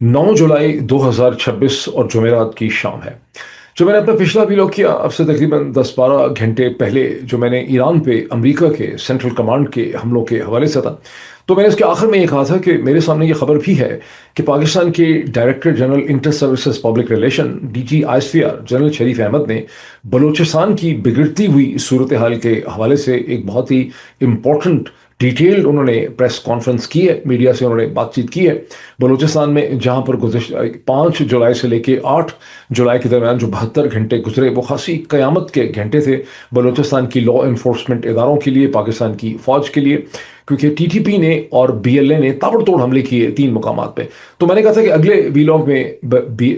9 जुलाई 2026 और जुमेरात की शाम है। जो मैंने अपना पिछला व्लॉग किया अब से तकरीबन 10-12 घंटे पहले, जो मैंने ईरान पे अमेरिका के सेंट्रल कमांड के हमलों के हवाले से था, तो मैंने इसके आखिर में ये कहा था कि मेरे सामने ये खबर भी है कि पाकिस्तान के director general inter services public relation DG ISPR general Sharif Ahmed ने बलूचिस्तान की बिगड़ती हुई सूरत हाल के हवाले से एक बहुत ही इम्पोर्टेंट डिटेल्ड उन्होंने प्रेस कॉन्फ्रेंस की है, मीडिया से उन्होंने बातचीत की है। बलूचिस्तान में जहां पर गुज़श्ता 5 जुलाई से लेके 8 जुलाई के दरमियान जो 72 घंटे गुजरे वो खासी क़यामत के घंटे थे बलूचिस्तान की लॉ इन्फोर्समेंट इदारों के लिए, पाकिस्तान की फ़ौज के लिए, क्योंकि टीटीपी ने और बीएलए ने ताबड़तोड़ हमले किए 3 मुकामात पे। तो मैंने कहा था कि अगले वीलॉग में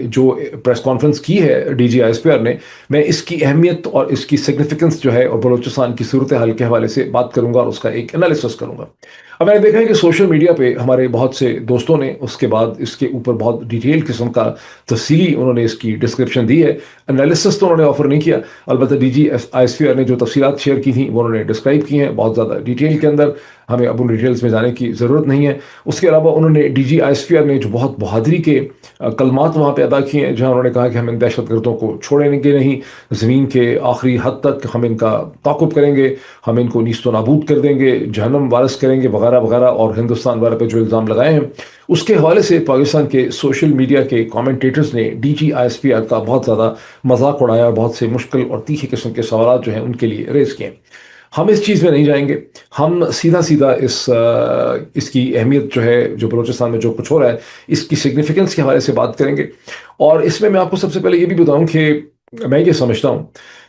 जो प्रेस कॉन्फ्रेंस की है डीजी आईएसपीआर ने, मैं इसकी अहमियत और इसकी सिग्निफिकेंस जो है और बलूचिस्तान की सूरत हाल के हवाले से बात करूंगा और उसका एक एनालिसिस करूंगा। अब मैंने देखा है कि सोशल मीडिया पे हमारे बहुत से दोस्तों ने उसके बाद इसके ऊपर बहुत डिटेल किस्म का तफसीली उन्होंने इसकी डिस्क्रिप्शन दी है। एनालिसिस तो उन्होंने ऑफर नहीं किया, अलबत्ता डीजी आईएसपीआर ने जो तफसीलात शेयर की थी वो उन्होंने डिस्क्राइब की हैं बहुत ज़्यादा डिटेल के अंदर, हमें अब उन डिटेल्स में जाने की ज़रूरत नहीं है। उसके अलावा उन्होंने डीजी आईएसपीआर ने जो बहुत बहादुरी के कलमात वहाँ पे अदा किए हैं, जहाँ उन्होंने कहा कि हम इन दहशतगर्दों को छोड़ेंगे नहीं, ज़मीन के आखिरी हद तक हम इनका ताक़ुब करेंगे, हम इनको नीस्तो नाबूद कर देंगे, जहन्नम वारस करेंगे वगैरह वगैरह, और हिंदुस्तान वाले पे जो इल्ज़ाम लगाए हैं उसके हवाले से पाकिस्तान के सोशल मीडिया के कमेंटेटर्स ने डीजी आईएसपीआर का बहुत ज़्यादा मजाक उड़ाया और बहुत से मुश्किल और तीखे किस्म के सवाल जो हैं उनके लिए रेज किए। हम इस चीज़ में नहीं जाएंगे, हम सीधा सीधा इसकी अहमियत जो है, जो बलूचिस्तान में जो कुछ हो रहा है, इसकी सिग्निफिकेंस के हवाले से बात करेंगे। और इसमें मैं आपको सबसे पहले ये भी बताऊं कि मैं ये समझता हूं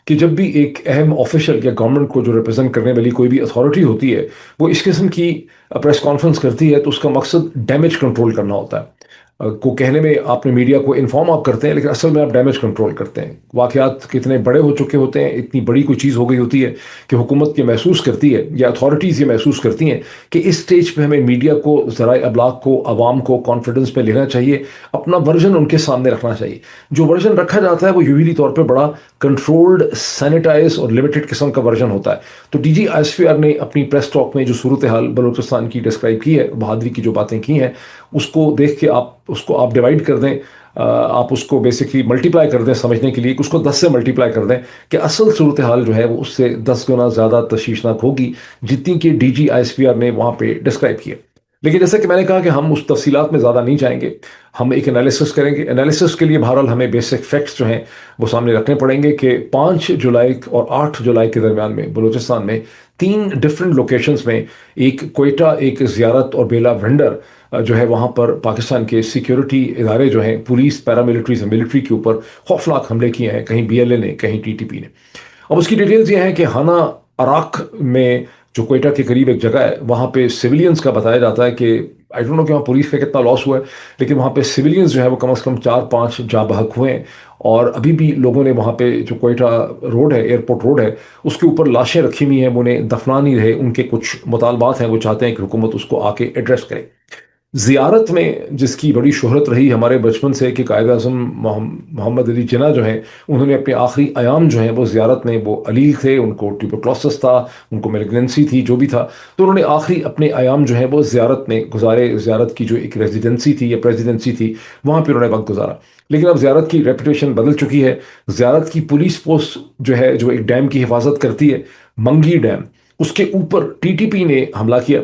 कि जब भी एक अहम ऑफिशियल या गवर्नमेंट को जो रिप्रेजेंट करने वाली कोई भी अथॉरिटी होती है वो इस किस्म की प्रेस कॉन्फ्रेंस करती है, तो उसका मकसद डैमेज कंट्रोल करना होता है। को कहने में आपने मीडिया को इन्फॉर्म आप करते हैं, लेकिन असल में आप डैमेज कंट्रोल करते हैं। वाक़यात कितने बड़े हो चुके होते हैं, इतनी बड़ी कोई चीज़ हो गई होती है कि हुकूमत ये महसूस करती है या अथॉरिटीज़ ये महसूस करती हैं कि इस स्टेज पे हमें मीडिया को, ज़राए अबलाग को, आवाम को कॉन्फिडेंस में लेना चाहिए, अपना वर्जन उनके सामने रखना चाहिए। जो वर्जन रखा जाता है वो यूजुअली तौर पर बड़ा कंट्रोल्ड, सैनिटाइज और लिमिटेड किस्म का वर्जन होता है। तो डीजी आईएसपीआर ने अपनी प्रेस टॉक में जो सूरत हाल बलूचिस्तान की डिस्क्राइब की है, बहादुरी की जो बातें की हैं, उसको देख के आप डिवाइड कर दें, आप उसको बेसिकली मल्टीप्लाई कर दें समझने के लिए, कि उसको 10 से मल्टीप्लाई कर दें कि असल सूरत हाल जो है वो उससे 10 गुना ज़्यादा तशवीशनाक होगी जितनी कि डीजी आईएसपीआर ने वहाँ पे डिस्क्राइब की है। लेकिन जैसे कि मैंने कहा कि हम उस तफसीलात में ज़्यादा नहीं जाएंगे, हम एक एनालिसिस करेंगे। एनालिसिस के लिए बहरहाल हमें बेसिक फैक्ट्स जो हैं वो सामने रखने पड़ेंगे कि 5 जुलाई और 8 जुलाई के दरमियान में बलूचिस्तान में 3 डिफरेंट लोकेशंस में, एक कोयटा, एक ज़ियारत और बेला वेंडर जो है, वहाँ पर पाकिस्तान के सिक्योरिटी इदारे जो हैं, पुलिस, पैरामिलिट्री से मिलिट्री के ऊपर खौफनाक हमले किए हैं, कहीं बीएलए ने, कहीं टीटीपी ने। अब उसकी डिटेल्स ये हैं कि हाना अराक में, जो कोयटा के करीब एक जगह है, वहाँ पे सिविलियंस का बताया जाता है कि आई डोंट नो कि वहाँ पुलिस का कितना लॉस हुआ है, लेकिन वहाँ पे सिविलियंस जो है वो कम से कम 4-5 जाँ बहक हुए हैं। और अभी भी लोगों ने वहाँ पे, जो कोयटा रोड है, एयरपोर्ट रोड है, उसके ऊपर लाशें रखी हुई हैं, वो उन्हें दफना नहीं रहे। उनके कुछ मुतालबात हैं, वो चाहते हैं कि हुकूमत उसको आके एड्रेस करे। ज़ियारत में, जिसकी बड़ी शोहरत रही हमारे बचपन से कि कायद आज़म मोहम्मद अली जिन्ना जो हैं, उन्होंने अपने आखिरी अयाम जो हैं वो ज़ियारत में, वो अलील थे, उनको ट्यूबरक्लोसिस था, उनको मेलिग्नेंसी थी, जो भी था, तो उन्होंने आखिरी अपने अयाम जो हैं वो ज़ियारत में गुजारे। ज़ियारत की जो एक रेजिडेंसी थी या प्रेसिडेंसी थी, वहाँ पर उन्होंने वक्त गुजारा। लेकिन अब ज़ियारत की रेपुटेशन बदल चुकी है। ज़ियारत की पुलिस पोस्ट जो है, जो एक डैम की हिफाजत करती है, मंगी डैम, उसके ऊपर टीटीपी ने हमला किया,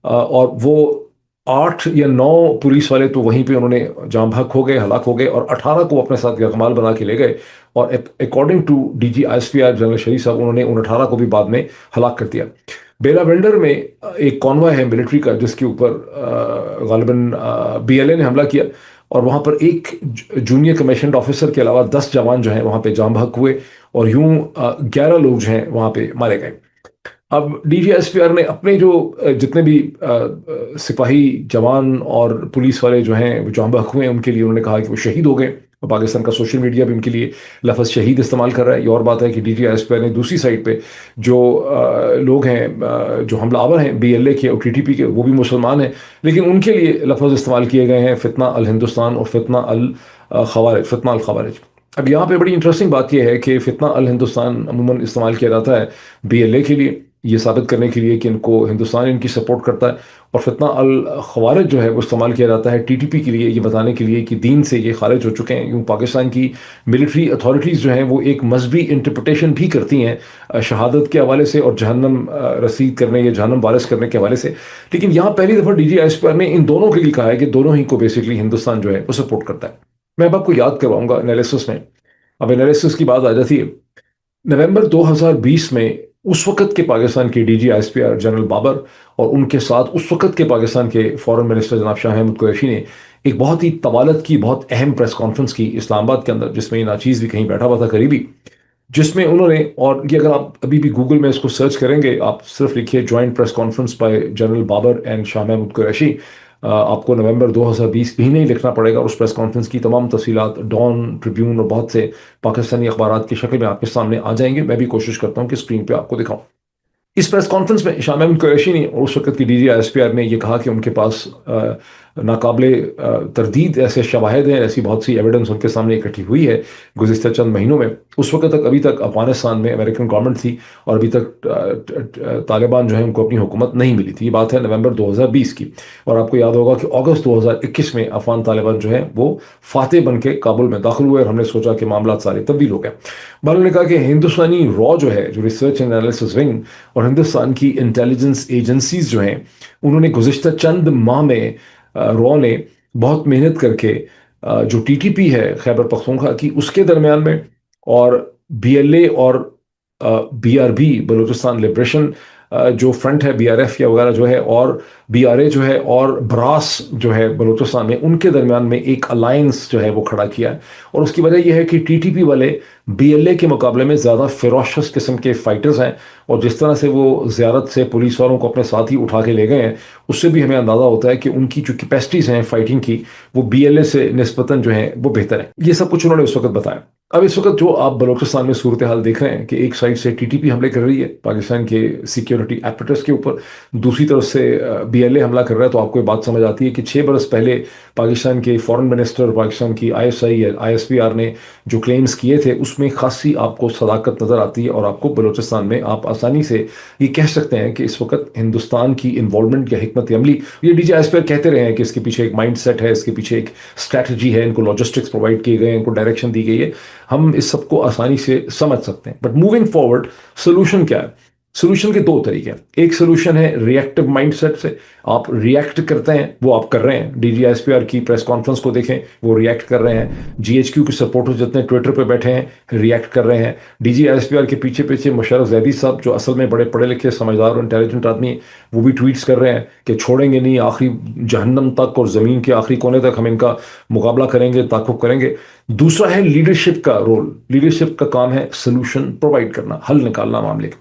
और वो 8 या 9 पुलिस वाले तो वहीं पे उन्होंने जाम बहक हो गए, हलाक हो गए, और 18 को अपने साथ यरगमाल बना के ले गए। और according to DG ISPR general Sharif साहब, उन्होंने उन 18 को भी बाद में हलाक कर दिया। बेला वेंडर में एक कॉन्वॉय है मिलिट्री का, जिसके ऊपर गालिबन बीएलए ने हमला किया, और वहाँ पर एक जूनियर कमीशनड ऑफिसर के अलावा 10 जवान जो हैं वहाँ पे जाम बहक हुए, और यूं 11 लोग जो हैं वहाँ पे मारे गए। अब डीजीएसपीआर ने अपने जो जितने भी सिपाही, जवान और पुलिस वाले जो हैं वो जाम बहक हुए हैं, उनके लिए उन्होंने कहा कि वो शहीद हो गए, और पाकिस्तान का सोशल मीडिया भी उनके लिए लफ्ज़ शहीद इस्तेमाल कर रहा है। ये और बात है कि डीजीएसपीआर ने दूसरी साइड पे जो लोग हैं, जो हमलावर हैं बीएलए के और टीटीपी के, वो भी मुसलमान हैं, लेकिन उनके लिए लफ्ज़ इस्तेमाल किए गए हैं फितना अल हिंदुस्तान और फितना अल खवारिज, फितना अल खवारिज। अब यहाँ पे बड़ी इंटरेस्टिंग बात यह है कि फितना अल हिंदुस्तान अमूमन इस्तेमाल किया जाता है बीएलए के लिए, ये साबित करने के लिए कि इनको हिंदुस्तान इनकी सपोर्ट करता है, और फितना अल खवारिज जो है वो इस्तेमाल किया जाता है टीटीपी के लिए, ये बताने के लिए कि दीन से ये खारिज हो चुके हैं। यूँ पाकिस्तान की मिलिट्री अथॉरिटीज़ जो हैं वो एक मजहबी इंटरप्रटेशन भी करती हैं शहादत के हवाले से और जहन्नम रसीद करने या जहन्नम वारिस करने के हवाले से। लेकिन यहाँ पहली दफ़ा DGISPR ने इन दोनों के लिए कहा है कि दोनों ही को बेसिकली हिंदुस्तान जो है वो सपोर्ट करता है। मैं अब आपको याद करवाऊंगा एनालिसिस में। अब एनालिसिस की बात आ जाती है, नवंबर 2020 में उस वक्त के पाकिस्तान के DGISPR जनरल बाबर और उनके साथ उस वक्त के पाकिस्तान के फॉरेन मिनिस्टर जनाब शाह महमूद कुरैशी ने एक बहुत ही तवालत की बहुत अहम प्रेस कॉन्फ्रेंस की इस्लामाबाद के अंदर, जिसमें ये नाचीज़ भी कहीं बैठा हुआ था करीबी, जिसमें उन्होंने, और ये अगर आप अभी भी गूगल में इसको सर्च करेंगे, आप सिर्फ लिखिए joint press conference by general Babar and Shah Mahmood Qureshi, आपको नवंबर 2020 भी नहीं लिखना पड़ेगा। और उस प्रेस कॉन्फ्रेंस की तमाम तफसीलात डॉन, ट्रिब्यून और बहुत से पाकिस्तानी अखबार की शक्ल में आपके सामने आ जाएंगे। मैं भी कोशिश करता हूँ कि स्क्रीन पे आपको दिखाऊं। इस प्रेस कॉन्फ्रेंस में शाह महमूद कुरैशी ने और उस वक्त की DGISPR ने यह कहा कि उनके पास नाकाबिले तरदीद ऐसे शवाहिद हैं, ऐसी बहुत सी एविडेंस उनके सामने इकट्ठी हुई है गुज़िश्ता चंद महीनों में। उस वक्त तक, अभी तक अफगानिस्तान में अमेरिकन गवर्नमेंट थी और अभी तक तालिबान जो है उनको अपनी हुकूमत नहीं मिली थी। ये बात है नवंबर 2020 की। और आपको याद होगा कि अगस्त 2021 में अफगान तालिबान जो है वो फातेह बन के काबुल में दाखिल हुए और हमने सोचा कि मामला सारे तब्दील हो गए। बालों ने कहा कि हिंदुस्तानी रॉ जो है, जो रिसर्च एंड एनालिसिस विंग और हिंदुस्तान की इंटेलिजेंस एजेंसीज जो हैं, उन्होंने गुज़िश्ता चंद माह में रॉ ने बहुत मेहनत करके जो TTP है खैबर पख्तूनख्वा की, उसके दरमियान में, और BLA और BRB बलूचिस्तान लिबरेशन जो फ्रंट है, BRF या वगैरह जो है, और BRA जो है, और ब्रास जो है बलूचिस्तान में, उनके दरमियान में एक अलायंस जो है वो खड़ा किया है। और उसकी वजह यह है कि TTP वाले BLA के मुकाबले में ज़्यादा फेरोशस किस्म के फाइटर्स हैं, और जिस तरह से वो ज़ियारत से पुलिस वालों को अपने साथ ही उठा के ले गए हैं, उससे भी हमें अंदाज़ा होता है कि उनकी जो कैपेसिटीज़ हैं फाइटिंग की, वो BLA से निस्बतन जो है वो बेहतर है। ये सब कुछ उन्होंने उस वक्त बताया। अब इस वक्त जो आप बलूचिस्तान में सूरत हाल देख रहे हैं कि एक साइड से TTP हमले कर रही है पाकिस्तान के सिक्योरिटी एपरेटस के ऊपर, दूसरी तरफ से BLA हमला कर रहा है, तो आपको ये बात समझ आती है कि 6 बरस पहले पाकिस्तान के फॉरेन मिनिस्टर, पाकिस्तान की ISI या ISPR ने जो क्लेम्स किए थे उसमें खासी आपको सदाकत नज़र आती है। और आपको बलूचिस्तान में आप आसानी से ये कह सकते हैं कि इस वक्त हिंदुस्तान की इन्वॉल्वमेंट या हिकमत अमली, ये DGISPR कहते रहे हैं कि इसके पीछे एक माइंड सेट है, इसके पीछे एक स्ट्रैटेजी है, इनको लॉजिस्टिक्स प्रोवाइड किए गए हैं, इनको डायरेक्शन दी गई है, हम इस सबको आसानी से समझ सकते हैं। बट मूविंग फॉरवर्ड सोल्यूशन क्या है? सोल्यूशन के दो तरीके हैं। एक सोल्यूशन है रिएक्टिव माइंडसेट से, आप रिएक्ट करते हैं, वो आप कर रहे हैं। DGISPR की प्रेस कॉन्फ्रेंस को देखें, वो रिएक्ट कर रहे हैं। GHQ के सपोर्टर्स जितने ट्विटर पे बैठे हैं रिएक्ट कर रहे हैं। DGISPR के पीछे पीछे मुशर्रफ जैदी साहब, जो असल में बड़े पढ़े लिखे समझदार और इंटेलिजेंट आदमी हैं, वो भी ट्वीट्स कर रहे हैं कि छोड़ेंगे नहीं, आखिरी जहन्नम तक और ज़मीन के आखिरी कोने तक हम इनका मुकाबला करेंगे, ताकुब करेंगे। दूसरा है लीडरशिप का रोल। लीडरशिप का काम है सोल्यूशन प्रोवाइड करना, हल निकालना मामले का।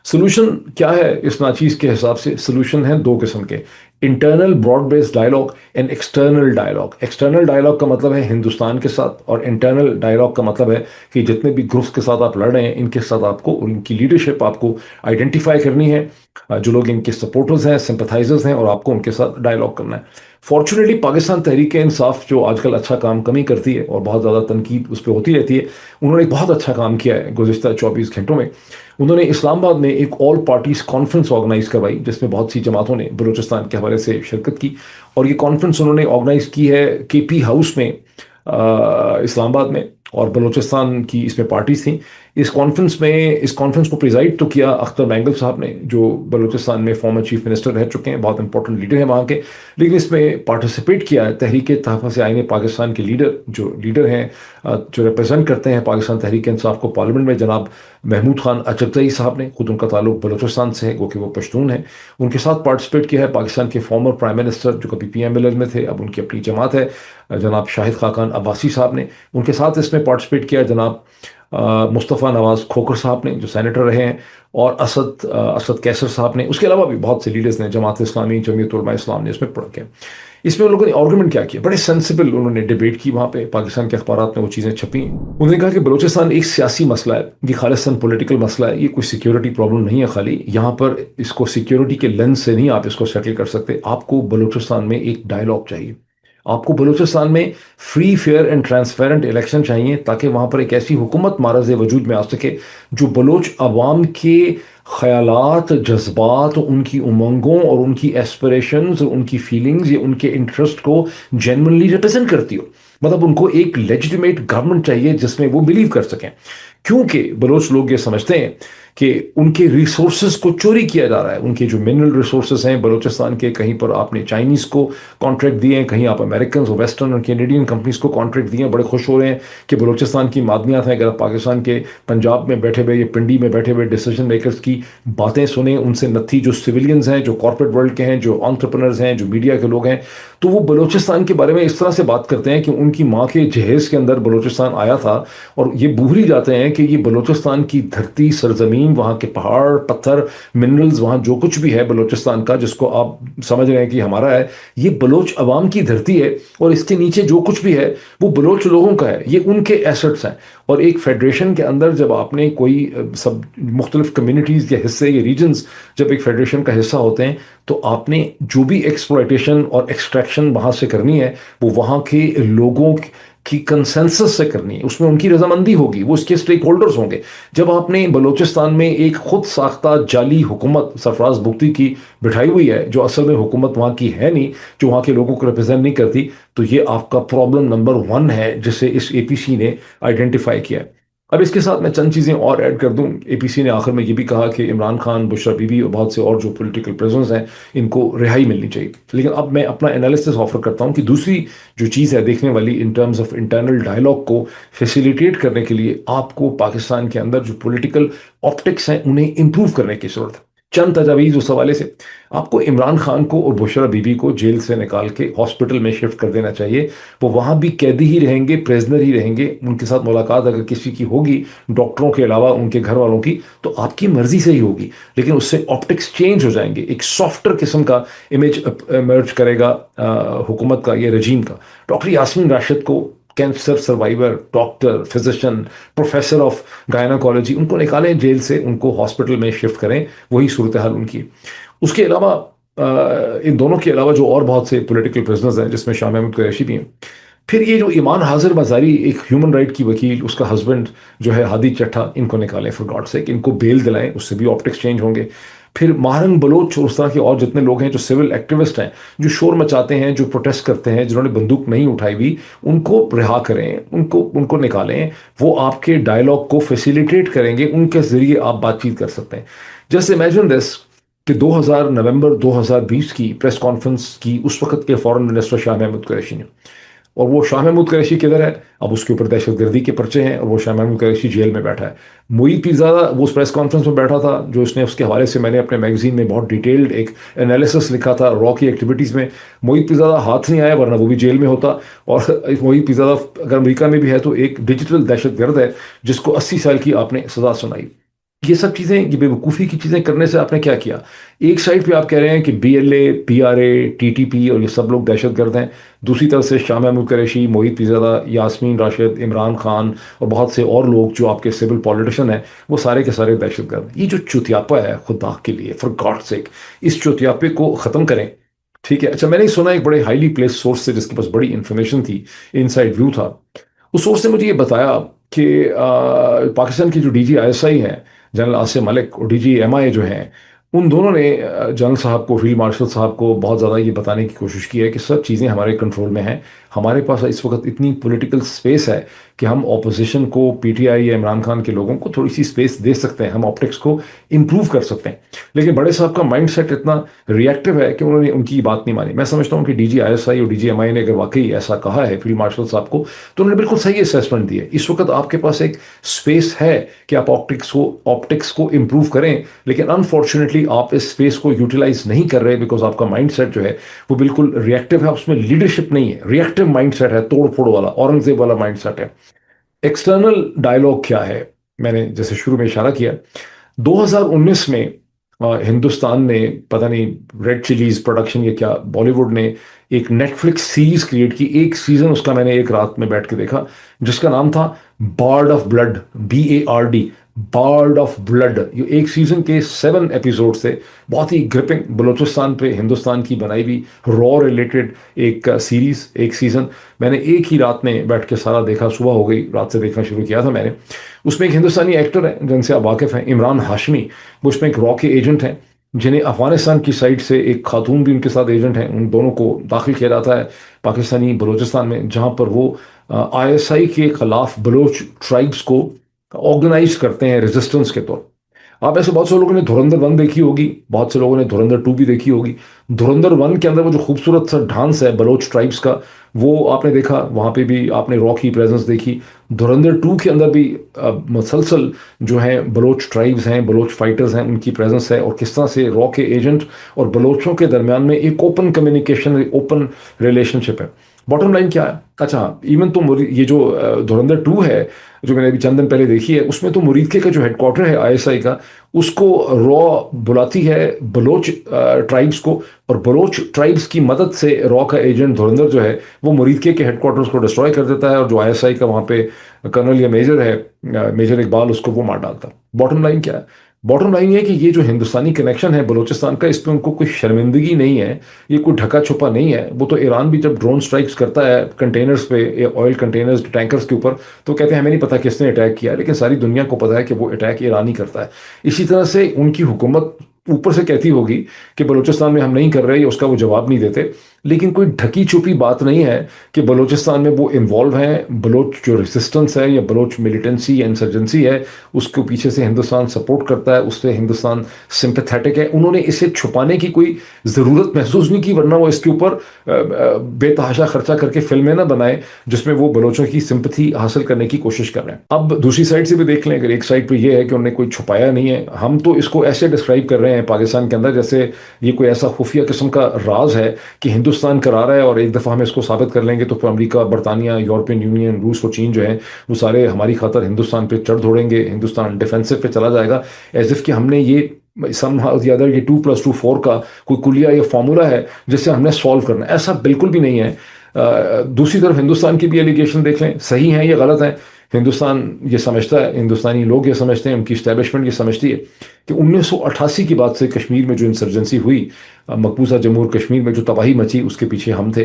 सोल्यूशन क्या है इस नाचीज के हिसाब से? सोल्यूशन है दो किस्म के, internal broad based dialogue and external dialogue. External dialogue का मतलब है हिंदुस्तान के साथ, और इंटरनल डायलॉग का मतलब है कि जितने भी ग्रुप्स के साथ आप लड़ रहे हैं इनके साथ आपको, उनकी लीडरशिप आपको आइडेंटिफाई करनी है, जो लोग इनके सपोर्टर्स हैं, सिंपथाइजर्स हैं, और आपको उनके साथ डायलॉग करना है। फॉर्चुनेटली पाकिस्तान तहरीक इंसाफ, जो आजकल अच्छा काम कमी करती है और बहुत ज़्यादा तनकीद उस पर होती रहती है, उन्होंने एक बहुत अच्छा काम किया है गुज़िश्ता 24 घंटों में। उन्होंने इस्लामाबाद में एक ऑल पार्टीज कॉन्फ्रेंस ऑर्गेनाइज करवाई, जिसमें बहुत सी जमातों ने बलूचिस्तान के हवाले से शिरकत की। और ये कॉन्फ्रेंस उन्होंने ऑर्गेनाइज की है KP हाउस में इस्लामाबाद में, और बलूचिस्तान की इसमें पार्टीज थी। इस कॉन्फ्रेंस को प्रिजाइड तो किया अख्तर मैंगल साहब ने, जो बलूचिस्तान में फॉर्मर चीफ मिनिस्टर रह चुके हैं, बहुत इंपॉर्टेंट लीडर हैं वहाँ के। लेकिन इसमें पार्टिसिपेट किया है तहरीक तहफ़्फ़ुज़ आईन पाकिस्तान के लीडर हैं, जो रिप्रेजेंट करते हैं पाकिस्तान तहरीक इंसाफ को पार्लियामेंट में, जनाब महमूद खान अचकज़ई साहब ने। खुद उनका ताल्लुक बलूचिस्तान से है, क्योंकि वो पश्तून हैं। उनके साथ पार्टिसिपेट किया है पाकिस्तान के फॉर्मर प्राइम मिनिस्टर, जो कभी PMLN में थे, अब उनकी अपनी जमात है, जनाब शाहिद खाकान अब्बासी साहब ने। उनके साथ इसमें पार्टिसिपेट किया जनाब मुस्तफ़ा नवाज़ खोखर साहब ने, जो सेनेटर रहे हैं, और असद कैसर साहब ने। उसके अलावा भी बहुत से लीडर्स ने, जमात इस्लामी, जमीयत उलमा इस्लाम ने इसमें पढ़ के। इसमें उन लोगों ने आर्गूमेंट क्या किया, बड़े सेंसिबल उन्होंने डिबेट की वहाँ पे। पाकिस्तान के अखबारात में वो चीज़ें छपी। उन्होंने कहा कि बलूचिस्तान एक सियासी मसला है, ये खालिस्तान पॉलिटिकल मसला है, ये कोई सिक्योरिटी प्रॉब्लम नहीं है खाली। यहाँ पर इसको सिक्योरिटी के लेंस से नहीं आप इसको सेटल कर सकते, आपको बलूचिस्तान में एक डायलॉग चाहिए। आपको बलूचिस्तान में free fair and transparent election चाहिए ताकि वहाँ पर एक ऐसी हुकूमत मारज़ वजूद में आ सके जो बलोच अवाम के ख़यालात, जज्बात, उनकी उमंगों और उनकी एस्पिरेशंस और उनकी फीलिंग्स या उनके इंटरेस्ट को जेन्युइनली रिप्रेजेंट करती हो। मतलब उनको एक लेजिटिमेट गवर्नमेंट चाहिए जिसमें वो बिलीव कर सकें, क्योंकि बलोच लोग ये समझते हैं कि उनके रिसोर्सेज को चोरी किया जा रहा है। उनके जो मिनरल रिसोर्सेज हैं बलूचिस्तान के, कहीं पर आपने चाइनीज़ को कॉन्ट्रैक्ट दिए हैं, कहीं आप अमेरिकन और वेस्टर्न और कैनेडियन कंपनीज को कॉन्ट्रैक्ट दिए हैं। बड़े खुश हो रहे हैं कि बलूचिस्तान की मादनियात हैं। अगर आप पाकिस्तान के पंजाब में बैठे हुए या पिंडी में बैठे हुए डिसीजन मेकर्स की बातें सुने, उनसे नत्थी जो सिविलियंस हैं, जो कॉर्पोरेट वर्ल्ड के हैं, जो एंटरप्रेन्योर्स हैं, जो मीडिया के लोग हैं, तो वो बलूचिस्तान के बारे में इस तरह से बात करते हैं कि उनकी माँ के जहेज़ के अंदर बलूचिस्तान आया था, और ये भूल ही जाते हैं कि ये बलूचिस्तान की धरती, सरजमीन, वहाँ के पहाड़, पत्थर, मिनरल्स, वहाँ जो कुछ भी है बलूचिस्तान का, जिसको आप समझ रहे हैं कि हमारा है, ये बलोच अवाम की धरती है, और इसके नीचे जो कुछ भी है वो बलोच लोगों का है, ये उनके एसेट्स हैं। और एक फेडरेशन के अंदर जब आपने कोई सब मुख्तलिफ कम्युनिटीज़ या हिस्से या रीजन्स जब एक फेडरेशन का हिस्सा होते हैं, तो आपने जो भी एक्सप्लॉयटेशन और एक्सट्रैक्शन वहाँ से करनी है वो वहाँ के लोगों की कंसेंसस से करनी है, उसमें उनकी रजामंदी होगी, वो उसके स्टेक होल्डर्स होंगे। जब आपने बलूचिस्तान में एक खुद साख्ता जाली हुकूमत सरफराज बुगटी की बिठाई हुई है, जो असल में हुकूमत वहाँ की है नहीं, जो वहाँ के लोगों को रिप्रेजेंट नहीं करती, तो ये आपका प्रॉब्लम नंबर 1 है जिसे इस एपीसी ने आइडेंटिफाई किया है। अब इसके साथ मैं चंद चीज़ें और ऐड कर दूं। एपीसी ने आखिर में ये भी कहा कि इमरान खान, बुशरा बीबी और बहुत से और जो पॉलिटिकल प्रिजनर्स हैं, इनको रिहाई मिलनी चाहिए। लेकिन अब मैं अपना एनालिसिस ऑफर करता हूं कि दूसरी जो चीज़ है देखने वाली in terms of internal dialogue को फैसिलिटेट करने के लिए आपको पाकिस्तान के अंदर जो पॉलिटिकल ऑप्टिक्स हैं उन्हें इंप्रूव करने की जरूरत है। चंद तजावीज़ उस हवाले से, आपको इमरान खान को और बुशरा बीबी को जेल से निकाल के हॉस्पिटल में शिफ्ट कर देना चाहिए। वो वहाँ भी कैदी ही रहेंगे, प्रिजनर ही रहेंगे। उनके साथ मुलाकात अगर किसी की होगी डॉक्टरों के अलावा उनके घर वालों की, तो आपकी मर्जी से ही होगी, लेकिन उससे ऑप्टिक्स चेंज हो जाएंगे। एक सॉफ्टर किस्म का इमेज इमर्ज करेगा हुकूमत का, ये रजीम का। डॉक्टर यास्मीन राशिद को, cancer survivor, doctor, physician, professor of gynaecology, उनको निकालें जेल से, उनको हॉस्पिटल में शिफ्ट करें, वही सूरत हाल उनकी। उसके अलावा इन दोनों के अलावा जो और बहुत से पॉलिटिकल प्रिजनर्स हैं जिसमें शाह महमूद कुरैशी भी हैं। फिर ये जो ईमान हाजिर मजारी, एक ह्यूमन राइट की वकील, उसका हस्बैंड जो है हादी चट्टा, इनको निकालें फॉर गॉड सेक, इनको बेल दिलाएं, उससे भी ऑप्टिक्स चेंज होंगे। फिर महारंग बलोच और उस तरह के और जितने लोग हैं जो सिविल एक्टिविस्ट हैं, जो शोर मचाते हैं, जो प्रोटेस्ट करते हैं, जिन्होंने बंदूक नहीं उठाई हुई, उनको रिहा करें, उनको उनको निकालें। वो आपके डायलॉग को फैसिलिटेट करेंगे, उनके जरिए आप बातचीत कर सकते हैं। जस्ट इमेजिन दिस कि 2000 नवंबर 2020 की प्रेस कॉन्फ्रेंस की उस वक्त के फॉरेन मिनिस्टर शाह महमूद कुरैशी ने, और वो शाह महमूद कुरैशी किधर है? अब उसके ऊपर दहशतगर्दी के पर्चे हैं और वो शाह महमूद कुरैशी जेल में बैठा है। मोईद पीरज़ादा वो उस प्रेस कॉन्फ्रेंस में बैठा था जो उसने, उसके हवाले से मैंने अपने मैगजीन में बहुत डिटेल्ड एक एनालिसिस लिखा था रॉ की एक्टिविटीज़ में। मोईद पीरज़ादा हाथ नहीं आया, वरना वो भी जेल में होता। और मोईद पीरज़ादा अगर अमेरिका में भी है तो एक डिजिटल दहशतगर्द है जिसको 80 साल की आपने सजा सुनाई। ये सब चीज़ें, ये बेवकूफ़ी की चीज़ें करने से आपने क्या किया? एक साइड पे आप कह रहे हैं कि बीएलए, पीआरए, टीटीपी और ये सब लोग दहशतगर्द हैं, दूसरी तरफ से शाह महमूद कुरैशी, मोईद पीरज़ादा, यास्मीन राशिद, इमरान खान और बहुत से और लोग जो आपके सिविल पॉलिटिशियन हैं, वो सारे के सारे दहशतगर्द। ये जो चुतियापा है, खुदा के लिए, फॉर गॉड सेक, इस चुतियापे को ख़त्म करें। ठीक है। अच्छा, मैंने सुना एक बड़े हाईली प्लेस सोर्स से जिसके पास बड़ी इंफॉर्मेशन थी, इनसाइड व्यू था, उस सोर्स ने मुझे ये बताया कि पाकिस्तान की जो डीजी आईएसआई है जनरल आसिम मलिक और डीजी एमआई जो हैं, उन दोनों ने जनरल साहब को, फील्ड मार्शल साहब को बहुत ज़्यादा ये बताने की कोशिश की है कि सब चीज़ें हमारे कंट्रोल में हैं। हमारे पास इस वक्त इतनी पॉलिटिकल स्पेस है कि हम ऑपोजिशन को, पीटीआई या इमरान खान के लोगों को थोड़ी सी स्पेस दे सकते हैं, हम ऑप्टिक्स को इम्प्रूव कर सकते हैं। लेकिन बड़े साहब का माइंड सेट इतना रिएक्टिव है कि उन्होंने उनकी बात नहीं मानी। मैं समझता हूँ कि डीजी आईएसआई और डीजी एमआई ने अगर वाकई ऐसा कहा है फील्ड मार्शल साहब को, तो उन्होंने बिल्कुल सही असेसमेंट दी है। इस वक्त आपके पास एक स्पेस है कि आप ऑप्टिक्स को इम्प्रूव करें, लेकिन अनफॉर्चुनेटली आप इस स्पेस को यूटिलाइज नहीं कर रहे, बिकॉज आपका माइंड सेट जो है वो बिल्कुल रिएक्टिव है, उसमें लीडरशिप नहीं है, रिएक्टिव माइंड सेट है, तोड़ फोड़ वाला, औरंगजेब वाला माइंड सेट है। एक्सटर्नल डायलॉग क्या है? मैंने जैसे शुरू में इशारा किया, 2019 में हिंदुस्तान ने, पता नहीं रेड चिलीज प्रोडक्शन या क्या, बॉलीवुड ने एक नेटफ्लिक्स सीरीज क्रिएट की, एक सीजन उसका मैंने एक रात में बैठ के देखा, जिसका नाम था bard of blood, BARD, bard of blood, ये एक सीजन के 7 एपिसोड थे, बहुत ही ग्रिपिंग, बलूचिस्तान पे हिंदुस्तान की बनाई हुई रॉ रिलेटेड एक सीरीज, एक सीजन। मैंने एक ही रात में बैठ के सारा देखा, सुबह हो गई, रात से देखना शुरू किया था मैंने। उसमें एक हिंदुस्तानी एक्टर है जिनसे आप वाकिफ हैं, इमरान हाशमी। वो उसमें एक रॉ के एजेंट हैं, जिन्हें अफगानिस्तान की साइड से एक खातून भी उनके साथ एजेंट हैं। उन दोनों को दाखिल किया जाता है पाकिस्तानी बलूचिस्तान में, जहां पर वो आईएसआई के खिलाफ बलोच ट्राइब्स को ऑर्गेनाइज करते हैं रेजिस्टेंस के तौर। आप ऐसे बहुत से लोगों ने धुरंधर 1 देखी होगी, बहुत से लोगों ने धुरंधर 2 भी देखी होगी। धुरंधर 1 के अंदर वो जो खूबसूरत सा डांस है बलोच ट्राइब्स का, वो आपने देखा, वहाँ पे भी आपने रॉ की प्रेजेंस देखी। धुरंधर 2 के अंदर भी मसलसल जो है बलोच ट्राइब्स हैं, बलोच फाइटर्स हैं, उनकी प्रेजेंस है, और किस तरह से रॉ के एजेंट और बलोचों के दरमियान में एक ओपन कम्युनिकेशन, एक ओपन रिलेशनशिप है। बॉटम लाइन क्या है? अच्छा, इवन तो ये जो धुरंधर 2 है, जो मैंने अभी चंद दिन पहले देखी है, उसमें तो मुरीदके का जो हेडक्वार्टर है आईएसआई का, उसको रॉ बुलाती है बलोच ट्राइब्स को, और बलोच ट्राइब्स की मदद से रॉ का एजेंट धुरंधर जो है वो मुरीदके के हेडक्वार्टर्स को डिस्ट्रॉय कर देता है, और जो आईएसआई का वहाँ पे कर्नल या मेजर है, मेजर इकबाल, उसको वो मार डालता है। बॉटम लाइन क्या है? बॉटम लाइन ये है कि ये जो हिंदुस्तानी कनेक्शन है बलूचिस्तान का, इस पे उनको कोई शर्मिंदगी नहीं है, ये कोई ढका छुपा नहीं है। वो तो ईरान भी जब ड्रोन स्ट्राइक्स करता है कंटेनर्स पे, ऑयल कंटेनर्स, टैंकर्स के ऊपर, तो कहते हैं हमें नहीं पता किसने अटैक किया, लेकिन सारी दुनिया को पता है कि वो अटैक ईरान ही करता है। इसी तरह से उनकी हुकूमत ऊपर से कहती होगी कि बलूचिस्तान में हम नहीं कर रहे, या उसका वो जवाब नहीं देते, लेकिन कोई ढकी छुपी बात नहीं है कि बलूचिस्तान में वो इन्वॉल्व हैं। बलोच जो रेजिस्टेंस है या बलोच मिलिटेंसी या इंसर्जेंसी है, उसको पीछे से हिंदुस्तान सपोर्ट करता है, उससे हिंदुस्तान सिंपैथेटिक है। उन्होंने इसे छुपाने की कोई ज़रूरत महसूस नहीं की, वरना वो इसके ऊपर बेतहाशा खर्चा करके फिल्में ना बनाए जिसमें वो बलोचों की सिंपथी हासिल करने की कोशिश कर रहे हैं। अब दूसरी साइड से भी देख लें, अगर एक साइड पर यह है कि उन्होंने कोई छुपाया नहीं है, हम तो इसको ऐसे डिस्क्राइब कर रहे हैं पाकिस्तान के अंदर जैसे ये कोई ऐसा खुफिया किस्म का राज है कि हिंदुस्तान करा रहा है, और एक दफ़ा हम इसको साबित कर लेंगे तो फिर अमेरिका, बरतानिया, यूरोपियन यूनियन, रूस और चीन जो है वो सारे हमारी खातर हिंदुस्तान पे चढ़ दौड़ेंगे, हिंदुस्तान डिफेंसिव पे चला जाएगा, एज इफ कि हमने ये somehow the other ये 2+2=4 का कोई कुलिया या फॉर्मूला है जिससे हमने सॉल्व करना है। ऐसा बिल्कुल भी नहीं है। दूसरी तरफ हिंदुस्तान की भी एलिगेशन देख लें, सही है या गलत है, हिंदुस्तान ये समझता है, हिंदुस्तानी लोग ये समझते हैं, उनकी स्टैब्लिशमेंट ये समझती है कि 1988 की बाद से कश्मीर में जो इंसर्जेंसी हुई, मकबूजा जम्मू और कश्मीर में जो तबाही मची, उसके पीछे हम थे।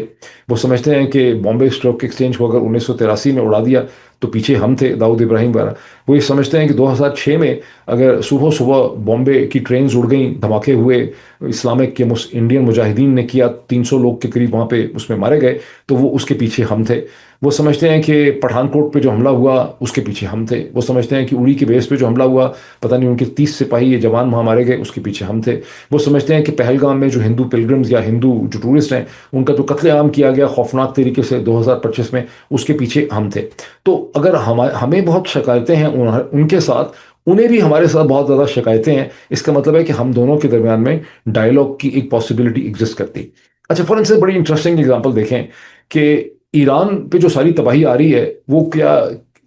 वो समझते हैं कि बॉम्बे स्टॉक एक्सचेंज को अगर 1983 में उड़ा दिया तो पीछे हम थे, दाऊद इब्राहिम वगैरह। वो ये समझते हैं कि 2006 में अगर सुबह सुबह बॉम्बे की ट्रेन उड़ गई, धमाके हुए, इस्लामिक के इंडियन मुजाहिदीन ने किया, 300 लोग के करीब वहाँ पे उसमें मारे गए, तो वो उसके पीछे हम थे। वो समझते हैं कि पठानकोट पे जो हमला हुआ उसके पीछे हम थे। वो समझते हैं कि उड़ी के बेस पे जो हमला हुआ, पता नहीं उनके 30 सिपाही ये जवान वहाँ मारे गए, उसके पीछे हम थे। वो समझते हैं कि पहलगाम में जो हिंदू पिलग्रिम्स या हिंदू जो टूरिस्ट हैं, उनका जो कत्लेआम किया गया खौफनाक तरीके से 2025 में, उसके पीछे हम थे। तो अगर हमें बहुत शिकायतें हैं उनके साथ, उन्हें भी हमारे साथ बहुत ज़्यादा शिकायतें हैं, इसका मतलब है कि हम दोनों के दरमियान में डायलॉग की एक पॉसिबिलिटी एग्जिस्ट करती। अच्छा, फॉर इंस्टेंस बड़ी इंटरेस्टिंग एग्जांपल देखें कि ईरान पे जो सारी तबाही आ रही है, वो क्या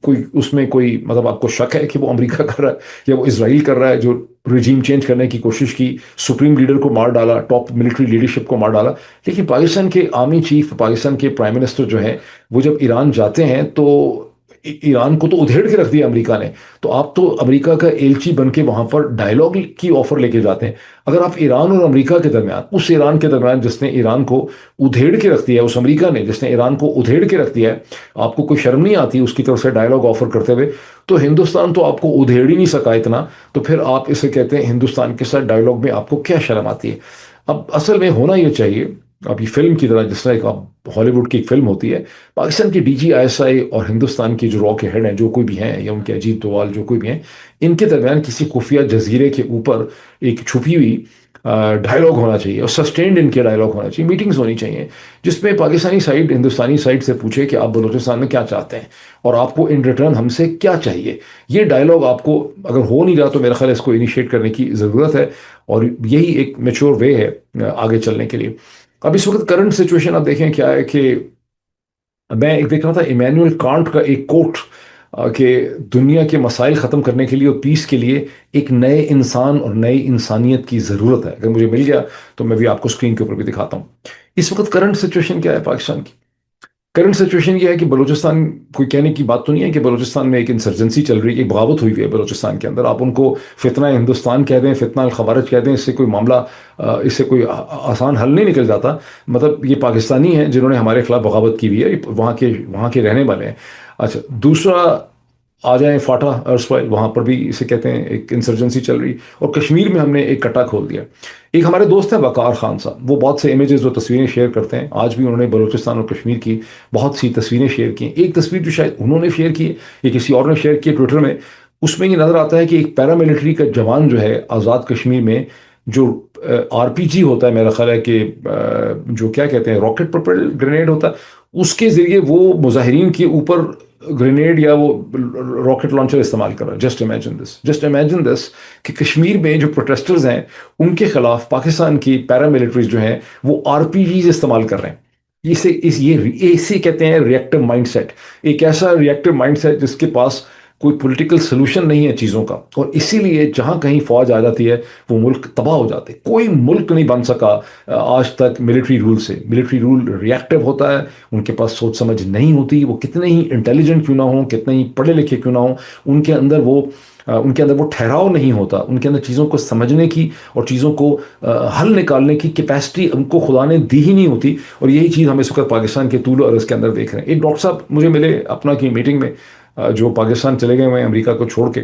कोई उसमें कोई मतलब आपको शक है कि वो अमेरिका कर रहा है या वो इसराइल कर रहा है, जो रिजीम चेंज करने की कोशिश की, सुप्रीम लीडर को मार डाला, टॉप मिलिट्री लीडरशिप को मार डाला। लेकिन पाकिस्तान के आर्मी चीफ, पाकिस्तान के प्राइम मिनिस्टर जो हैं, वो जब ईरान जाते हैं तो ईरान को तो उधेड़ के रख दिया अमेरिका ने। तो आप तो अमेरिका का एलची बन के वहां पर डायलॉग की ऑफर लेके जाते हैं। अगर आप ईरान और अमेरिका के दरमियान, उस ईरान के दरमियान जिसने ईरान को उधेड़ के रख दिया है, उस अमेरिका ने जिसने ईरान को उधेड़ के रख दिया है, आपको कोई शर्म नहीं आती उसकी तरफ से डायलॉग ऑफर करते हुए? तो हिंदुस्तान तो आपको उधेड़ ही नहीं सका इतना, तो फिर आप इसे कहते हैं हिंदुस्तान के साथ डायलॉग में आपको क्या शर्म आती है? अब असल में होना यह चाहिए, अब ये फिल्म की तरह, जिस तरह एक हॉलीवुड की एक फिल्म होती है, पाकिस्तान की डीजी आईएसआई और हिंदुस्तान की जो रॉ के हेड हैं, जो कोई भी हैं, या उनके अजीत डोवाल जो कोई भी हैं, इनके दरमियान किसी खुफिया जजीरे के ऊपर एक छुपी हुई डायलॉग होना चाहिए, और सस्टेन्ड इनके डायलॉग होना चाहिए, मीटिंग्स होनी चाहिए, जिसमें पाकिस्तानी साइड हिंदुस्तानी साइड से पूछे कि आप बलूचिस्तान में क्या चाहते हैं और आपको इन रिटर्न हमसे क्या चाहिए। ये डायलॉग आपको अगर हो नहीं रहा तो मेरा ख्याल इसको इनिशिएट करने की ज़रूरत है, और यही एक मेच्योर वे है आगे चलने के लिए। अब इस वक्त करंट सिचुएशन आप देखें क्या है कि मैं एक देख रहा था इमैनुअल कांट का एक कोट कि दुनिया के मसाइल ख़त्म करने के लिए और पीस के लिए एक नए इंसान और नई इंसानियत की ज़रूरत है। अगर मुझे मिल गया तो मैं भी आपको स्क्रीन के ऊपर भी दिखाता हूँ। इस वक्त करंट सिचुएशन क्या है पाकिस्तान की? करंट सिचुएशन ये है कि बलूचिस्तान, कोई कहने की बात तो नहीं है कि बलूचिस्तान में एक इंसर्जेंसी चल रही है, एक बगावत हुई हुई है बलूचिस्तान के अंदर। आप उनको फितना हिंदुस्तान कह दें, फितना अल खवारिज कह दें, इससे कोई मामला, इससे कोई आसान हल नहीं निकल जाता। मतलब ये पाकिस्तानी हैं जिन्होंने हमारे खिलाफ बगावत की हुई है, ये वहाँ के रहने वाले हैं। अच्छा, दूसरा आ जाए फाटा अर्सवाइल, वहाँ पर भी इसे कहते हैं एक इंसर्जेंसी चल रही। और कश्मीर में हमने एक कट्टा खोल दिया। एक हमारे दोस्त हैं वकार खान साहब, वो बहुत से इमेजेस और तस्वीरें शेयर करते हैं। आज भी उन्होंने बलूचिस्तान और कश्मीर की बहुत सी तस्वीरें शेयर की हैं। एक तस्वीर जो शायद उन्होंने शेयर की है या किसी और ने शेयर की है ट्विटर में, उसमें ये नज़र आता है कि एक पैरामिलिट्री का जवान जो है आज़ाद कश्मीर में, जो आरपीजी होता है, मेरा ख्याल है कि जो क्या कहते हैं, रॉकेट प्रोपेल्ड ग्रेनेड होता है, उसके ज़रिए वो मुजाहिरीन के ऊपर ग्रेनेड या वो रॉकेट लॉन्चर इस्तेमाल कर रहा है। Just imagine this, just imagine this कि कश्मीर में जो प्रोटेस्टर्स हैं उनके खिलाफ पाकिस्तान की पैरामिलिट्रीज जो हैं वो आरपीजीज इस्तेमाल कर रहे हैं। इसे कहते हैं रिएक्टिव माइंडसेट। एक ऐसा रिएक्टिव माइंडसेट जिसके पास कोई पॉलिटिकल सोल्यूशन नहीं है चीज़ों का, और इसीलिए जहां कहीं फौज आ जाती है वो मुल्क तबाह हो जाते। कोई मुल्क नहीं बन सका आज तक मिलिट्री रूल से। मिलिट्री रूल रिएक्टिव होता है, उनके पास सोच समझ नहीं होती। वो कितने ही इंटेलिजेंट क्यों ना हो, कितने ही पढ़े लिखे क्यों ना हो, उनके अंदर वो ठहराव नहीं होता। उनके अंदर चीज़ों को समझने की और चीज़ों को हल निकालने की कैपेसिटी उनको खुदा ने दी ही नहीं होती। और यही चीज़ हम इस वक्त पाकिस्तान के तूल और इसके अंदर देख रहे हैं। एक डॉक्टर साहब मुझे मिले अपना की मीटिंग में, जो पाकिस्तान चले गए हुए हैं, अमेरिका को छोड़ के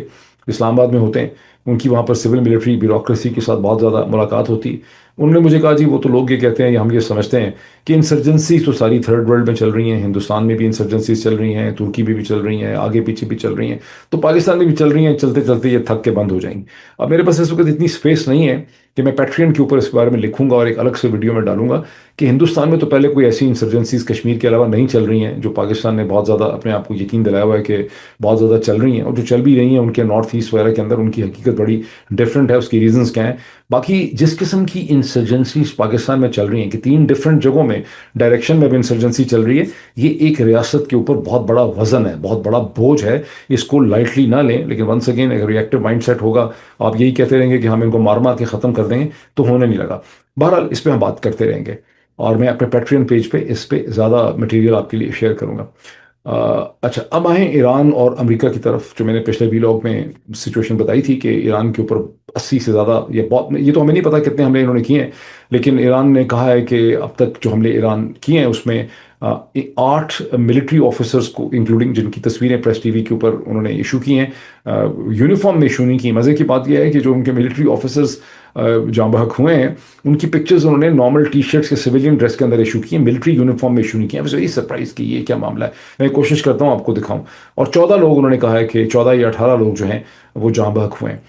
इस्लामाबाद में होते हैं। उनकी वहाँ पर सिविल मिलिट्री ब्यूरोक्रेसी के साथ बहुत ज़्यादा मुलाकात होती। उन्होंने मुझे कहा, जी वो तो लोग ये कहते हैं, हम ये समझते हैं कि इंसर्जेंसी तो सारी थर्ड वर्ल्ड में चल रही हैं, हिंदुस्तान में भी इंसर्जेंसीज चल रही हैं, तुर्की में भी चल रही हैं, आगे पीछे भी चल रही हैं, तो पाकिस्तान में भी चल रही हैं। चलते चलते ये थक के बंद हो जाएंगी। अब मेरे पास इस वक्त इतनी स्पेस नहीं है कि मैं पैट्रियन के ऊपर इस बारे में लिखूंगा और एक अलग से वीडियो में डालूंगा कि हिंदुस्तान में तो पहले कोई ऐसी इंसर्जेंसीज कश्मीर के अलावा नहीं चल रही हैं जो पाकिस्तान ने बहुत ज़्यादा अपने आप को यकीन दिलाया हुआ है कि बहुत ज़्यादा चल रही हैं। और जो चल भी रही हैं उनके नॉर्थ ईस्ट वगैरह के अंदर उनकी हकीकत बड़ी डिफरेंट है। उसकी रीजंस क्या हैं? बाकी जिस किस्म की इंसर्जेंसीज पाकिस्तान में चल रही हैं कि 3 डिफरेंट जगहों में डायरेक्शन में भी इंसर्जेंसी चल रही है, ये एक रियासत के ऊपर बहुत बड़ा वजन है, बहुत बड़ा बोझ है। इसको लाइटली ना लें। लेकिन वंस अगेन अगर रिएक्टिव माइंडसेट होगा, आप यही कहते रहेंगे कि हम इनको मार मार के ख़त्म कर देंगे, तो होने नहीं लगा। बहरहाल इस पर हम बात करते रहेंगे और मैं अपने पैट्रियन पेज पे इस पे ज़्यादा मटेरियल आपके लिए शेयर करूंगा। अच्छा, अब आए ईरान और अमेरिका की तरफ। जो मैंने पिछले वीलॉग में सिचुएशन बताई थी कि ईरान के ऊपर 80 से ज़्यादा, ये तो हमें नहीं पता कितने हमले इन्होंने किए हैं, लेकिन ईरान ने कहा है कि अब तक जो हमले ईरान किए हैं उसमें 8 मिलिट्री ऑफिसर्स को इंक्लूडिंग, जिनकी तस्वीरें प्रेस टीवी के ऊपर उन्होंने इशू की हैं, यूनिफॉर्म में इशू नहीं की। मज़े की बात यह है कि जो उनके मिलिट्री ऑफिसर्स जहाँ बहक हुए हैं उनकी पिक्चर्स उन्होंने नॉर्मल टी शर्ट्स के सिविलियन ड्रेस के अंदर इशू की है, मिलिट्री यूनिफॉर्म में इशू नहीं किया। वेरी सरप्राइज कि ये क्या मामला है। मैं कोशिश करता हूँ आपको दिखाऊं। और 14 लोग उन्होंने कहा है कि 14 या 18 लोग जो हैं वो जहाँ बहक हुए हैं।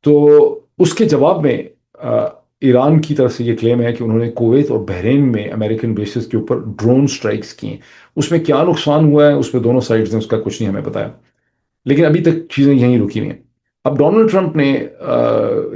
तो उसके जवाब में ईरान की तरफ से ये क्लेम है कि उन्होंने कुवैत और बहरीन में अमेरिकन बेसिस के ऊपर ड्रोन स्ट्राइक्स किए। उसमें क्या नुकसान हुआ है उसमें दोनों साइड्स ने उसका कुछ नहीं हमें बताया, लेकिन अभी तक चीज़ें यहीं रुकी हुई हैं। अब डोनाल्ड ट्रंप ने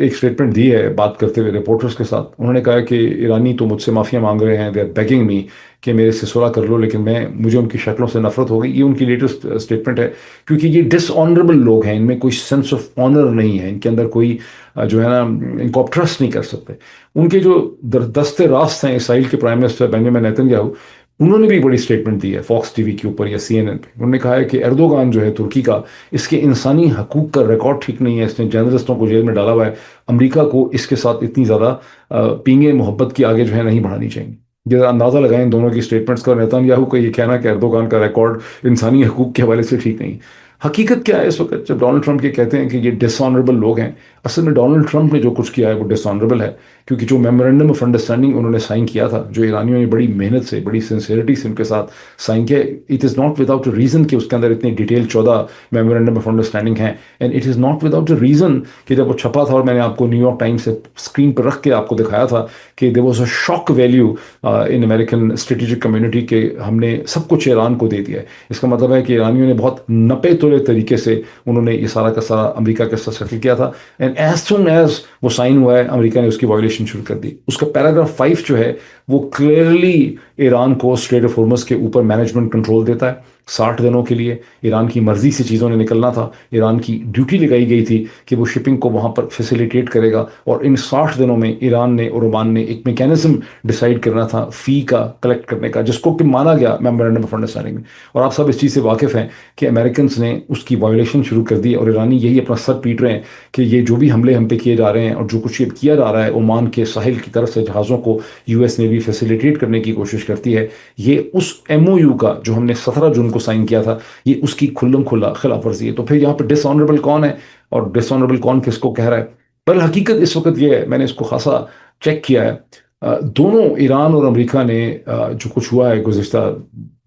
एक स्टेटमेंट दी है बात करते हुए रिपोर्टर्स के साथ। उन्होंने कहा कि ईरानी तो मुझसे माफ़िया मांग रहे हैं, दे आर बेगिंग मी कि मेरे से सुलह कर लो, लेकिन मुझे उनकी शक्लों से नफरत हो गई। ये उनकी लेटेस्ट स्टेटमेंट है, क्योंकि ये डिसऑनरेबल लोग हैं, इनमें कोई सेंस ऑफ ऑनर नहीं है, इनके अंदर कोई जो है ना, इनको आप ट्रस्ट नहीं कर सकते। उनके जो दस्ते रास्त हैं इसराइल के प्राइम मिनिस्टर बेंजामिन नेतन्याहू, उन्होंने भी एक बड़ी स्टेटमेंट दी है फॉक्स टीवी के ऊपर या सीएनएन पे। उन्होंने कहा है कि एर्दोगान जो है तुर्की का, इसके इंसानी हकूक का रिकॉर्ड ठीक नहीं है, इसने जर्नलिस्टों को जेल में डाला हुआ है। अमेरिका को इसके साथ इतनी ज़्यादा पींगे मोहब्बत की आगे जो है नहीं बढ़ानी चाहिए। ये अंदाज़ा लगाएं इन दोनों की स्टेटमेंट्स का। नेतन्याहू का ये कहना कि एर्दोगान का रिकॉर्ड इंसानी हकूक के हवाले से ठीक नहीं। हकीकत क्या है इस वक्त जब डोनाल्ड ट्रंप ये कहते हैं कि ये डिसऑनरेबल लोग हैं? असल में डोनाल्ड ट्रंप ने जो कुछ किया है वो डिसऑनरेबल है, क्योंकि जो मेमोरेंडम ऑफ अंडरस्टैंडिंग उन्होंने साइन किया था, जो ईरानियों ने बड़ी मेहनत से, बड़ी सिंसियरिटी से उनके साथ साइन किया, it is not without a reason कि उसके अंदर इतनी डिटेल 14 मेमोरेंडम ऑफ अंडरस्टैंडिंग है। And it is not without a reason कि जब वो छपा था और मैंने आपको न्यूयॉर्क टाइम्स से स्क्रीन पर रख के आपको दिखाया था कि there was a shock value in American strategic community के हमने सब कुछ ईरान को दे दिया है। इसका मतलब है कि ईरानियों ने बहुत नपे तुले तरीके से उन्होंने ये सारा का सारा अमेरिका के साथ सेटल किया था। एंड एज सुन एज वो साइन हुआ है, अमेरिका ने उसकी वायलेशन शुरू कर दी। उसका पैराग्राफ 5 जो है वो क्लियरली ईरान को स्ट्रेट ऑफ होर्मुज के ऊपर मैनेजमेंट कंट्रोल देता है 60 दिनों के लिए। ईरान की मर्जी से चीज़ों ने निकलना था, ईरान की ड्यूटी लगाई गई थी कि वो शिपिंग को वहाँ पर फैसिलिटेट करेगा, और इन 60 दिनों में ईरान ने और ओमान ने एक मैकेनिज्म डिसाइड करना था फ़ी का कलेक्ट करने का, जिसको कि माना गया मेमोरेंडम ऑफ अंडरस्टैंडिंग में। और आप सब इस चीज़ से वाकिफ़ हैं कि अमेरिकन ने उसकी वायोलेशन शुरू कर दी, और ईरानी यही अपना सर पीट रहे हैं कि ये जो भी हमले हम पे किए जा रहे हैं और जो कुछ ये किया जा रहा है ओमान के साहिल की तरफ से जहाज़ों को यूएस नेवी फैसिलिटेट करने की कोशिश करती है, ये उस एमओयू का जो हमने 17 जून को साइन किया था, ये उसकी खुल्लम खुल्ला खिलाफ वर्जी है। तो फिर यहाँ पर डिसऑनरेबल कौन है और डिसऑनरेबल कौन किसको कह रहा है? पर हकीकत इस वक्त ये है, मैंने इसको खासा चेक किया है, दोनों ईरान और अमेरिका ने जो कुछ हुआ है गुज़िश्ता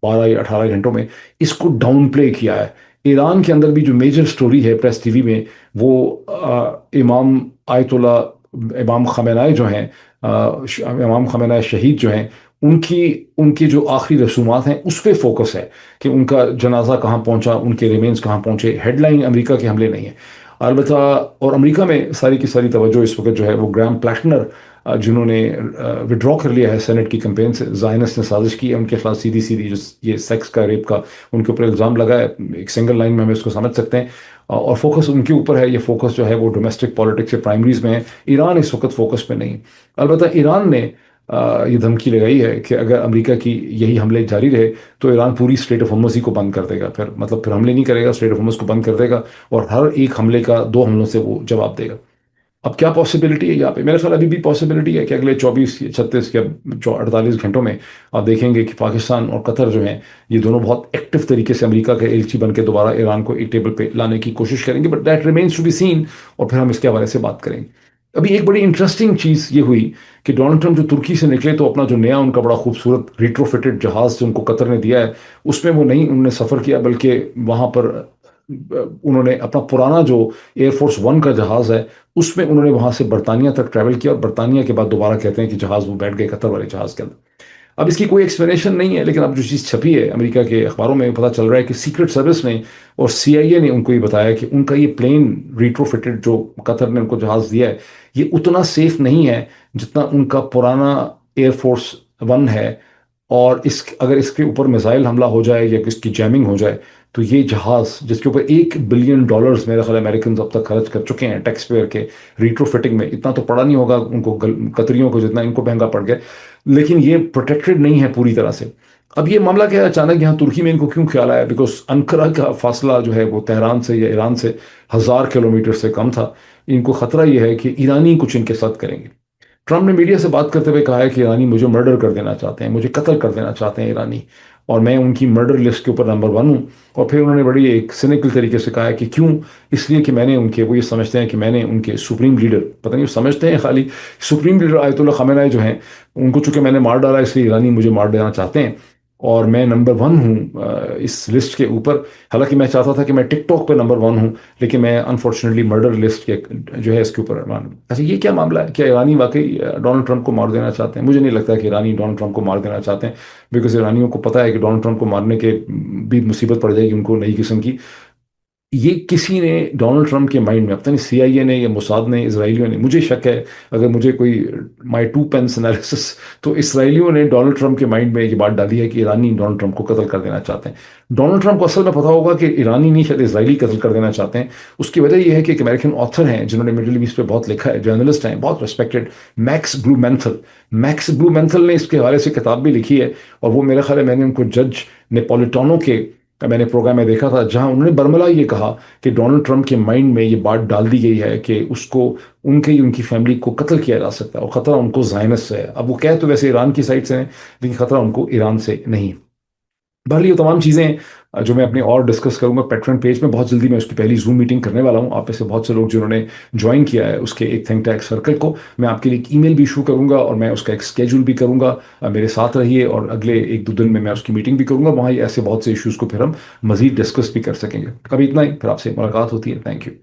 12 या 18 घंटों में, इसको डाउन प्ले किया है। ईरान के अंदर भी जो मेजर स्टोरी है प्रेस टीवी में, वो इमाम आयतुल्ला इमाम खमेनाई जो हैं, इमाम खमेनाई शहीद जो हैं, उनकी उनकी जो आखिरी रसूमात हैं उस पर फोकस है कि उनका जनाजा कहाँ पहुंचा, उनके रिमेन्स कहाँ पहुंचे। हेडलाइन अमेरिका के हमले नहीं है अलबत्ता। और अमेरिका में सारी की सारी तवज्जो इस वक्त जो है वो ग्राहम प्लैटनर, जिन्होंने विड्रॉ कर लिया है सेनेट की कैंपेन से, ज़ायनिस्ट ने साजिश की है उनके खिलाफ सीधी सीधी, जो ये सेक्स का रेप का उनके ऊपर इल्ज़ाम लगा है, एक सिंगल लाइन में हमें उसको समझ सकते हैं। और फोकस उनके ऊपर है, ये फोकस जो है वो डोमेस्टिक पॉलिटिक्स के प्राइमरीज में है। ईरान इस वक्त फोकस पे नहीं। अलबत्ता ईरान ने ये धमकी लगाई है कि अगर अमेरिका की यही हमले जारी रहे तो ईरान पूरी स्ट्रेट ऑफ होर्मुज़ ही को बंद कर देगा, फिर मतलब फिर हमले नहीं करेगा, स्ट्रेट ऑफ होर्मुज़ को बंद कर देगा, और हर एक हमले का 2 हमलों से वो जवाब देगा। अब क्या पॉसिबिलिटी है यहाँ पे? मेरे ख्याल अभी भी पॉसिबिलिटी है कि अगले 24 36 या 48 घंटों में आप देखेंगे कि पाकिस्तान और कतर जो हैं, ये दोनों बहुत एक्टिव तरीके से अमेरिका के एलची बन के दोबारा ईरान को एक टेबल पे लाने की कोशिश करेंगे, but that remains to be seen, और फिर हम इसके हवाले से बात करेंगे। अभी एक बड़ी इंटरेस्टिंग चीज़ ये हुई कि डोनाल्ड ट्रंप जो तुर्की से निकले, तो अपना जो नया उनका बड़ा खूबसूरत रिट्रोफिटेड जहाज़ जो उनको कतर ने दिया है, उसमें वो नहीं उन्होंने सफ़र किया, बल्कि वहाँ पर उन्होंने अपना पुराना जो एयरफोर्स वन का जहाज़ है, उसमें उन्होंने वहाँ से बरतानिया तक ट्रैवल किया, और बरतानिया के बाद दोबारा कहते हैं कि जहाज़ वो बैठ गए कतर वाले जहाज़ के अंदर। अब इसकी कोई एक्सप्लेनेशन नहीं है, लेकिन अब जो चीज़ छपी है अमेरिका के अखबारों में, पता चल रहा है कि सीक्रेट सर्विस ने और सीआईए ने उनको ये बताया कि उनका ये प्लेन रिट्रोफिटेड जो कतर ने उनको जहाज़ दिया है, ये उतना सेफ नहीं है जितना उनका पुराना एयरफोर्स वन है। और इस अगर इसके ऊपर मिसाइल हमला हो जाए या इसकी जैमिंग हो जाए, तो ये जहाज़ जिसके ऊपर $1 बिलियन मेरे ख्याल अमेरिकन अब तक खर्च कर चुके हैं टैक्स पेयर के रिट्रोफिटिंग में, इतना तो पड़ा नहीं होगा उनको कतरियों को जितना इनको महंगा पड़ गया, लेकिन ये प्रोटेक्टेड नहीं है पूरी तरह से। अब ये मामला क्या है, अचानक यहाँ तुर्की में इनको क्यों ख्याल आया? बिकॉज अंकारा का फासला जो है वो तेहरान से या ईरान से 1000 किलोमीटर से कम था। इनको खतरा ये है कि ईरानी कुछ इनके साथ करेंगे। ट्रंप ने मीडिया से बात करते हुए कहा है कि ईरानी मुझे मर्डर कर देना चाहते हैं, मुझे कत्ल कर देना चाहते हैं ईरानी, और मैं उनकी मर्डर लिस्ट के ऊपर नंबर 1 हूँ। और फिर उन्होंने बड़ी एक सिनिकल तरीके से कहा है कि क्यों, इसलिए कि मैंने उनके, वो ये समझते हैं कि मैंने उनके सुप्रीम लीडर, पता नहीं वो समझते हैं खाली, सुप्रीम लीडर आयतुल्ला खमेनाई जो हैं, उनको चूंकि मैंने मार डाला, इसलिए ईरानी मुझे मार देना चाहते हैं, और मैं नंबर 1 हूँ इस लिस्ट के ऊपर। हालांकि मैं चाहता था कि मैं टिकटॉक पे नंबर 1 हूँ, लेकिन मैं अनफॉर्चुनेटली मर्डर लिस्ट के जो है इसके ऊपर मान। अच्छा, ये क्या मामला है? क्या ईरानी वाकई डोनाल्ड ट्रंप को मार देना चाहते हैं? मुझे नहीं लगता कि ईरानी डोनाल्ड ट्रंप को मार देना चाहते हैं, बिकॉज ईरानियों को पता है कि डोनाल्ड ट्रंप को मारने के भी मुसीबत पड़ जाएगी उनको नई किस्म की। ये किसी ने डोनाल्ड ट्रंप के माइंड में, पता नहीं सीआईए ने या मोसाद ने, इसराइलियों ने, मुझे शक है, अगर मुझे कोई माई 2 पेंस एनालिसिस, तो इसराइलियों ने डोनाल्ड ट्रंप के माइंड में ये बात डाली है कि ईरानी डोनाल्ड ट्रंप को कत्ल कर देना चाहते हैं। डोनाल्ड ट्रंप को असल में पता होगा कि ईरानी नहीं, शायद इसराइली कत्ल कर देना चाहते हैं। उसकी वजह यह है कि एक अमेरिकन ऑथर हैं जिन्होंने मिडिल ईस्ट पे बहुत लिखा है, जर्नलिस्ट हैं, बहुत रिस्पेक्टेड, मैक्स ब्लूमेंथल ने इसके हवाले से किताब भी लिखी है। और वो मेरा ख्याल है, मैंने उनको जज नेपोलिटानो के मैंने प्रोग्राम में देखा था, जहां उन्होंने बरमला ये कहा कि डोनाल्ड ट्रंप के माइंड में ये बात डाल दी गई है कि उसको उनकी फैमिली को कत्ल किया जा सकता है, और खतरा उनको ज़ायनिस्ट से है। अब वो कह तो वैसे ईरान की साइड से है, लेकिन खतरा उनको ईरान से नहीं। बहरहाल ये तमाम चीज़ें जो मैं अपने और डिस्कस करूंगा पैट्रन पेज में, बहुत जल्दी मैं उसकी पहली जूम मीटिंग करने वाला हूं। आप में से बहुत से लोग जिन्होंने ज्वाइन किया है उसके एक थिंक टैंक सर्कल को, मैं आपके लिए एक ईमेल भी इशू करूंगा, और मैं उसका एक स्केड्यूल भी करूंगा। मेरे साथ रहिए, और अगले 1-2 दिन में मैं उसकी मीटिंग भी करूंगा। वहाँ ऐसे बहुत से इशूज़ को फिर हम मजीद डिस्कस भी कर सकेंगे। कभी इतना ही, फिर आपसे मुलाकात होती है। Thank you.